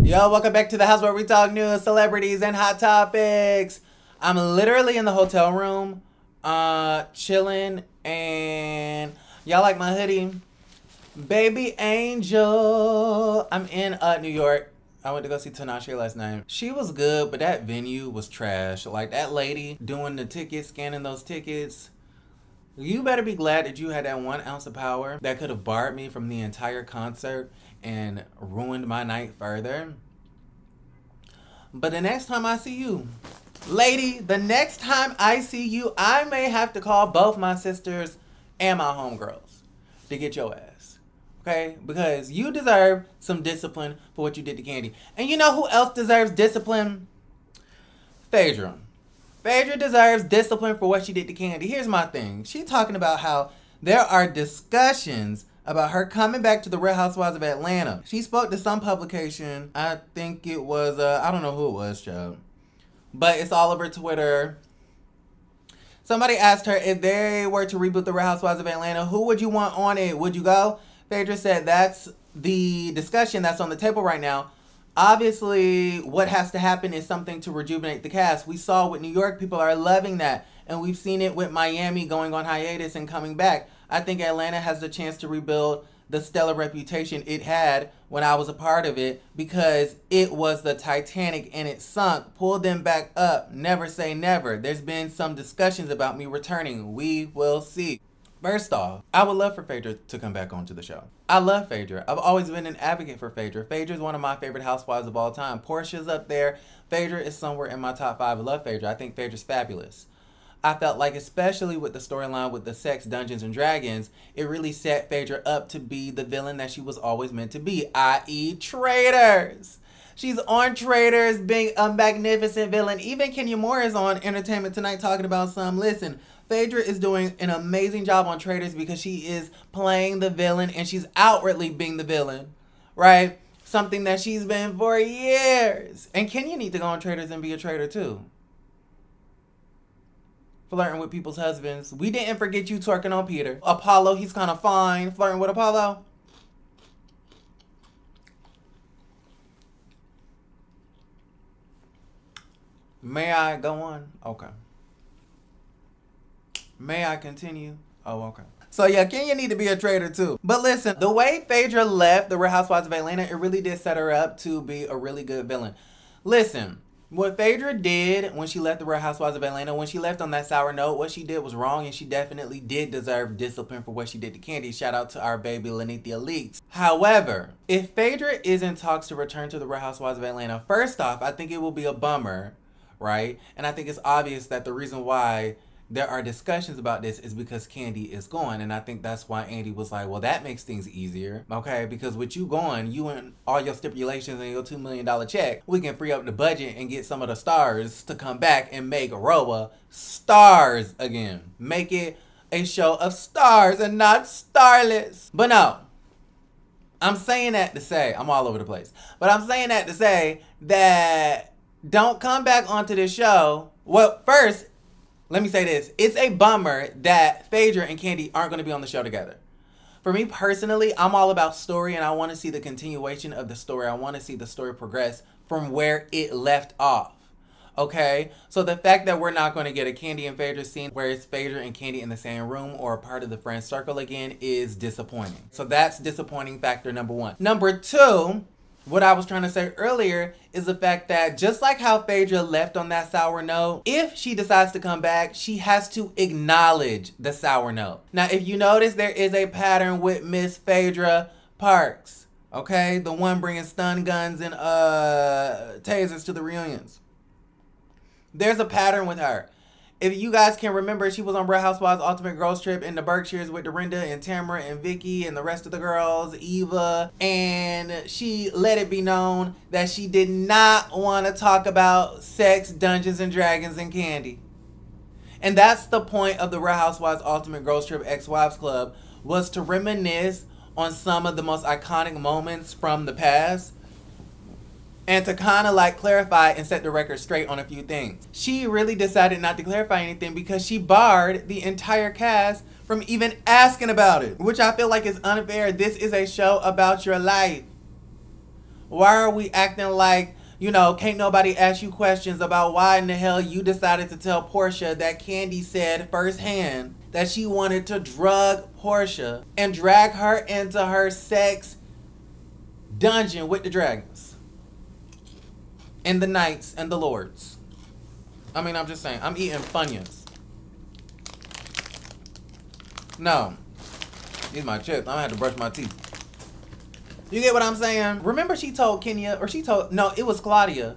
Yo, welcome back to the house where we talk news, celebrities, and hot topics. I'm literally in the hotel room, chilling, and y'all like my hoodie? Baby Angel. I'm in New York. I went to go see Tinashe last night. She was good, but that venue was trash. Like, that lady doing the tickets, scanning those tickets. You better be glad that you had that 1 ounce of power that could have barred me from the entire concert and ruined my night further. But the next time I see you, lady, the next time I see you, I may have to call both my sisters and my homegirls to get your ass. Okay? Because you deserve some discipline for what you did to Candy. And you know who else deserves discipline? Phaedra. Phaedra deserves discipline for what she did to Candy. Here's my thing. She talking about how there are discussions about her coming back to the Real Housewives of Atlanta. She spoke to some publication. I think it was, I don't know who it was, child. But it's all over Twitter. Somebody asked her if they were to reboot the Real Housewives of Atlanta, who would you want on it? Would you go? Phaedra said that's the discussion that's on the table right now. Obviously, what has to happen is something to rejuvenate the cast. We saw with New York, people are loving that. And we've seen it with Miami going on hiatus and coming back. I think Atlanta has the chance to rebuild the stellar reputation it had when I was a part of it, because it was the Titanic and it sunk. Pull them back up. Never say never. There's been some discussions about me returning. We will see. First off, I would love for Phaedra to come back onto the show. I love Phaedra. I've always been an advocate for Phaedra. Phaedra is one of my favorite housewives of all time. Portia's up there. Phaedra is somewhere in my top 5. I love Phaedra. I think Phaedra's fabulous. I felt like, especially with the storyline with the sex, Dungeons, and Dragons, it really set Phaedra up to be the villain that she was always meant to be, i.e. Traitors. She's on Traitors, being a magnificent villain. Even Kenya Moore is on Entertainment Tonight talking about some. Listen, Phaedra is doing an amazing job on Traitors because she is playing the villain and she's outwardly being the villain, right? Something that she's been for years. And Kenya need to go on Traitors and be a traitor too. Flirting with people's husbands. We didn't forget you twerking on Peter. Apollo, he's kind of fine. Flirting with Apollo. May I go on? Okay. May I continue? Oh, okay. So yeah, Kenya need to be a traitor too. But listen, the way Phaedra left the Real Housewives of Atlanta, it really did set her up to be a really good villain. Listen. What Phaedra did when she left the Real Housewives of Atlanta, when she left on that sour note, what she did was wrong, and she definitely did deserve discipline for what she did to Candy. Shout out to our baby Lenithia Leaks. However, if Phaedra is in talks to return to the Real Housewives of Atlanta, first off, I think it will be a bummer, right? And I think it's obvious that the reason why there are discussions about this is because Candy is gone. And I think that's why Andy was like, well, that makes things easier. Okay, because with you gone, you and all your stipulations and your $2 million check, we can free up the budget and get some of the stars to come back and make RHOA stars again. Make it a show of stars and not starlets. But no, I'm saying that to say, I'm all over the place. But I'm saying that to say that don't come back onto this show. Well, first, let me say this. It's a bummer that Phaedra and Candy aren't going to be on the show together. For me personally, I'm all about story, and I want to see the continuation of the story. I want to see the story progress from where it left off. Okay? So the fact that we're not going to get a Candy and Phaedra scene where it's Phaedra and Candy in the same room or a part of the friend circle again is disappointing. So that's disappointing factor number 1. Number 2, what I was trying to say earlier is the fact that just like how Phaedra left on that sour note, if she decides to come back, she has to acknowledge the sour note. Now, if you notice, there is a pattern with Miss Phaedra Parks, okay? The one bringing stun guns and tasers to the reunions. There's a pattern with her. If you guys can remember, she was on Real Housewives Ultimate Girls Trip in the Berkshires with Dorinda and Tamara and Vicky and the rest of the girls, Eva. And she let it be known that she did not want to talk about sex, Dungeons and Dragons, and Candy. And that's the point of the Real Housewives Ultimate Girls Trip Ex-Wives Club, was to reminisce on some of the most iconic moments from the past. And to kind of like clarify and set the record straight on a few things. She really decided not to clarify anything because she barred the entire cast from even asking about it, which I feel like is unfair. This is a show about your life. Why are we acting like, you know, can't nobody ask you questions about why in the hell you decided to tell Portia that Kandi said firsthand that she wanted to drug Portia and drag her into her sex dungeon with the dragons and the knights and the lords. I mean, I'm just saying, I'm eating Funyuns. No. These are my chips. I'm gonna have to brush my teeth. You get what I'm saying? Remember she told Kenya, or she told, no, it was Claudia.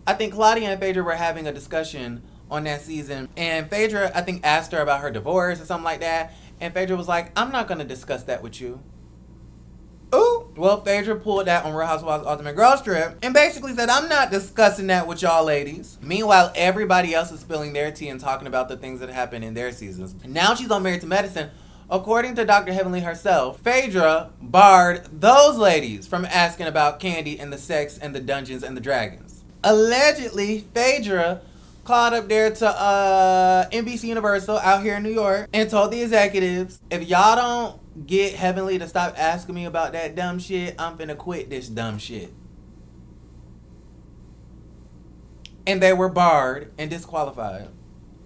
I think Claudia and Phaedra were having a discussion on that season. And Phaedra, I think, asked her about her divorce or something like that. And Phaedra was like, I'm not going to discuss that with you. Ooh. Well, Phaedra pulled that on Real Housewives Ultimate Girls Trip and basically said, I'm not discussing that with y'all ladies. Meanwhile, everybody else is spilling their tea and talking about the things that happened in their seasons. Now she's on Married to Medicine. According to Dr. Heavenly herself, Phaedra barred those ladies from asking about Kandi and the sex and the dungeons and the dragons. Allegedly, Phaedra called up there to NBC Universal out here in New York and told the executives, if y'all don't get Heavenly to stop asking me about that dumb shit, I'm finna quit this dumb shit. And they were barred and disqualified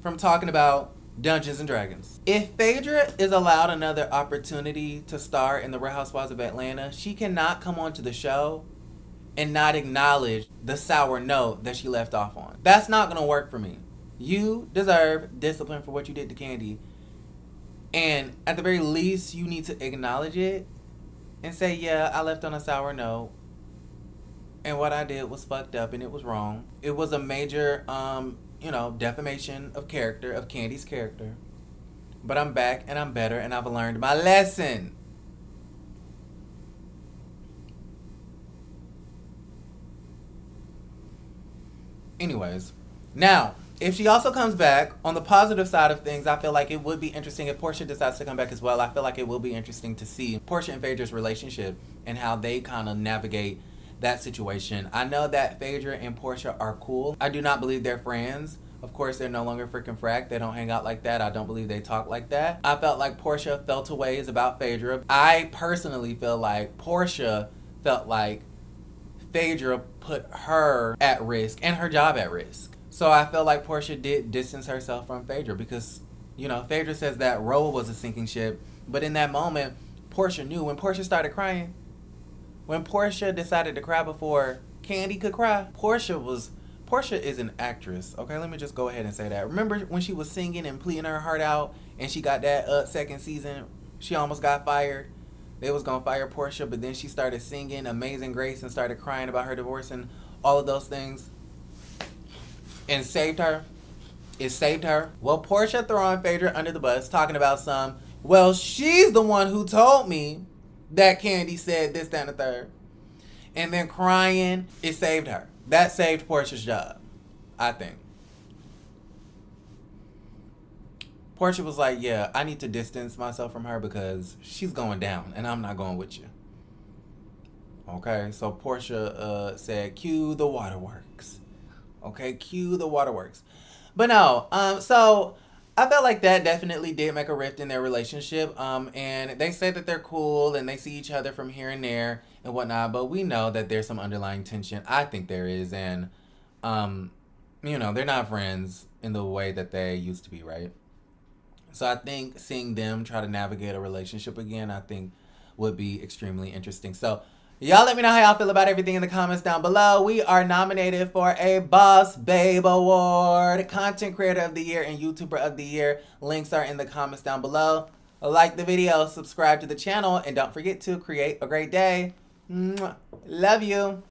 from talking about Dungeons and Dragons. If Phaedra is allowed another opportunity to star in the Real Housewives of Atlanta, she cannot come onto the show and not acknowledge the sour note that she left off on. That's not gonna work for me. You deserve discipline for what you did to Kandi. And at the very least, you need to acknowledge it and say, yeah, I left on a sour note. And what I did was fucked up and it was wrong. It was a major, you know, defamation of character, of Kandi's character. But I'm back and I'm better and I've learned my lesson. Anyways, now, if she also comes back, on the positive side of things, I feel like it would be interesting if Portia decides to come back as well. I feel like it will be interesting to see Portia and Phaedra's relationship and how they kind of navigate that situation. I know that Phaedra and Portia are cool. I do not believe they're friends. Of course, they're no longer freaking frack. They don't hang out like that. I don't believe they talk like that. I felt like Portia felt ways about Phaedra. I personally feel like Portia felt like Phaedra put her at risk and her job at risk. So I felt like Portia did distance herself from Phaedra because, you know, Phaedra says that RHOA was a sinking ship. But in that moment, Portia knew. When Portia started crying, when Portia decided to cry before Kandi could cry, Portia is an actress. Okay, let me just go ahead and say that. Remember when she was singing and pleading her heart out and she got that second season, she almost got fired. They was gonna fire Portia, but then she started singing Amazing Grace and started crying about her divorce and all of those things. And saved her. It saved her. Well, Portia throwing Phaedra under the bus, talking about well, she's the one who told me that Kandi said this, that, and the third. And then crying, it saved her. That saved Portia's job, I think. Portia was like, yeah, I need to distance myself from her because she's going down and I'm not going with you. Okay, so Portia said, cue the waterworks. Okay, cue the waterworks. But no, so I felt like that definitely did make a rift in their relationship. And they say that they're cool and they see each other from here and there and whatnot. But we know that there's some underlying tension. I think there is. And, you know, they're not friends in the way that they used to be, right? So I think seeing them try to navigate a relationship again, I think would be extremely interesting. So y'all let me know how y'all feel about everything in the comments down below. We are nominated for a Boss Babe Award, Content Creator of the Year, and YouTuber of the Year. Links are in the comments down below. Like the video, subscribe to the channel, and don't forget to create a great day. Mwah. Love you.